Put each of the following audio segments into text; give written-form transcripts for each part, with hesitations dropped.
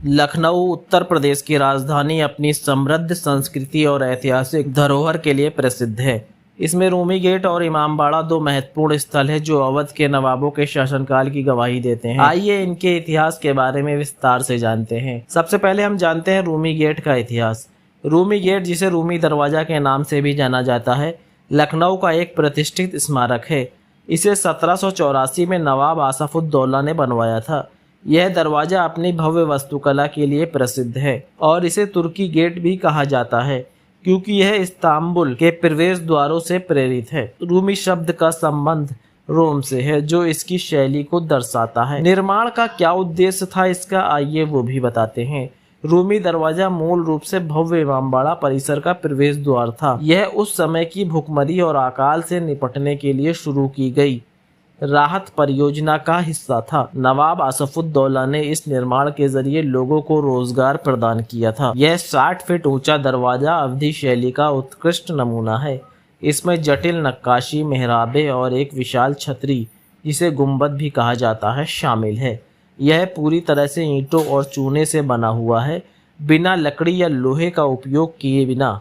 लखनऊ उत्तर प्रदेश की राजधानी अपनी समृद्ध संस्कृति और ऐतिहासिक धरोहर के लिए प्रसिद्ध है। इसमें रूमी गेट और इमामबाड़ा दो महत्वपूर्ण स्थल है जो अवध के नवाबों के शासनकाल की गवाही देते हैं। आइए इनके इतिहास के बारे में विस्तार से जानते हैं। सबसे पहले हम जानते हैं रूमी गेट का इतिहास। रूमी गेट, जिसे रूमी दरवाजा के नाम से भी जाना जाता है, लखनऊ का एक प्रतिष्ठित स्मारक है। इसे 1784 में नवाब आसफउद्दौला ने बनवाया था। यह दरवाजा अपनी भव्य वास्तुकला के लिए प्रसिद्ध है और इसे तुर्की गेट भी कहा जाता है क्योंकि यह इस्तांबुल के प्रवेश द्वारों से प्रेरित है। रूमी शब्द का संबंध रोम से है जो इसकी शैली को दर्शाता है। निर्माण का क्या उद्देश्य था इसका, आइए वो भी बताते हैं। रूमी दरवाजा मूल रूप से भव्य इमामबाड़ा परिसर का प्रवेश द्वार था। यह उस समय की भुखमरी और अकाल से निपटने के लिए शुरू की गई राहत परियोजना का हिस्सा था। नवाब आसफउद्दौला ने इस निर्माण के जरिए लोगों को रोजगार प्रदान किया था। यह 60 फीट ऊंचा दरवाजा अवधी शैली का उत्कृष्ट नमूना है। इसमें जटिल नक्काशी, मेहराबे और एक विशाल छतरी, जिसे गुंबद भी कहा जाता है, शामिल है। यह पूरी तरह से ईंटों और चूने से बना हुआ है, बिना लकड़ी या लोहे का उपयोग किए बिना।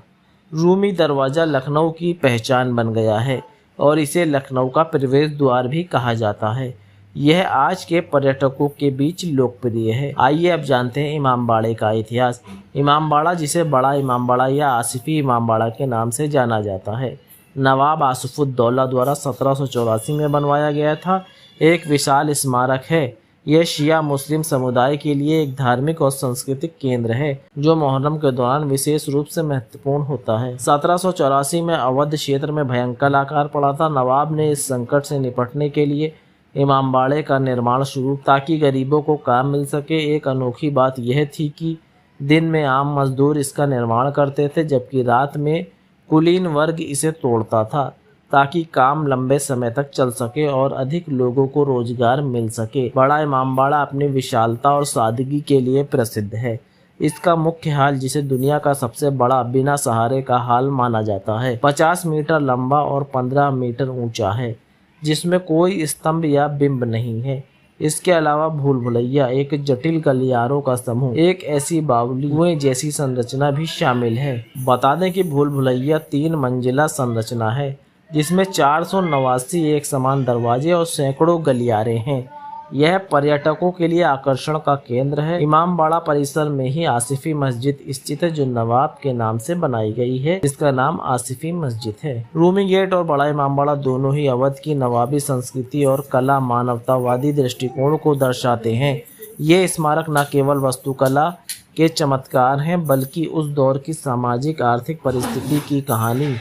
रूमी दरवाजा लखनऊ की पहचान बन गया है और इसे लखनऊ का प्रवेश द्वार भी कहा जाता है। यह आज के पर्यटकों के बीच लोकप्रिय है। आइए अब जानते हैं इमामबाड़े का इतिहास। इमामबाड़ा, जिसे बड़ा इमामबाड़ा या आसिफी इमामबाड़ा के नाम से जाना जाता है, नवाब आसफउद्दौला द्वारा 1784 में बनवाया गया था। एक विशाल स्मारक है। यह शिया मुस्लिम समुदाय के लिए एक धार्मिक और सांस्कृतिक केंद्र है जो मुहर्रम के दौरान विशेष रूप से महत्वपूर्ण होता है। 1784 में अवध क्षेत्र में भयंकर आकार पड़ा था। नवाब ने इस संकट से निपटने के लिए इमामबाड़े का निर्माण शुरू ताकि गरीबों को काम मिल सके। एक अनोखी बात यह थी कि दिन में आम मजदूर इसका निर्माण करते थे जबकि रात में कुलीन वर्ग इसे तोड़ता था ताकि काम लंबे समय तक चल सके और अधिक लोगों को रोजगार मिल सके। बड़ा इमामबाड़ा अपनी विशालता और सादगी के लिए प्रसिद्ध है। इसका मुख्य हाल, जिसे दुनिया का सबसे बड़ा बिना सहारे का हाल माना जाता है, 50 मीटर लंबा और 15 मीटर ऊंचा है, जिसमें कोई स्तंभ या बिंब नहीं है। इसके अलावा भूल भुलैया, एक जटिल गलियारों का समूह, एक ऐसी बावली कुएं जैसी संरचना भी शामिल है। बता दें कि भूल भुलैया 3 मंजिला संरचना है जिसमें 489 एक समान दरवाजे और सैकड़ों गलियारे हैं। यह पर्यटकों के लिए आकर्षण का केंद्र है। इमामबाड़ा परिसर में ही आसिफी मस्जिद स्थित है जो नवाब के नाम से बनाई गई है, जिसका नाम आसिफी मस्जिद है। रूमी गेट और बड़ा इमामबाड़ा दोनों ही अवध की नवाबी संस्कृति और कला मानवतावादी दृष्टिकोण को दर्शाते हैं। ये स्मारक न केवल वास्तुकला के चमत्कार हैं बल्कि उस दौर की सामाजिक आर्थिक परिस्थिति की कहानी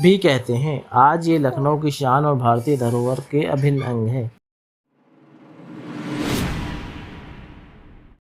भी कहते हैं। आज ये लखनऊ की शान और भारतीय धरोहर के अभिन्न अंग हैं।